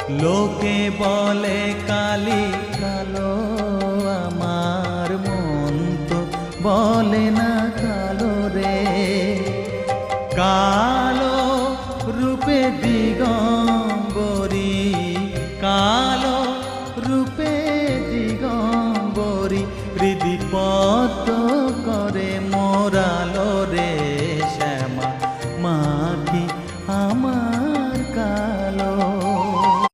লোকে বলে কালি কালো, আমার মন তো বলে না কালো রে। কালো রূপে দিগম্বরী, কালো রূপে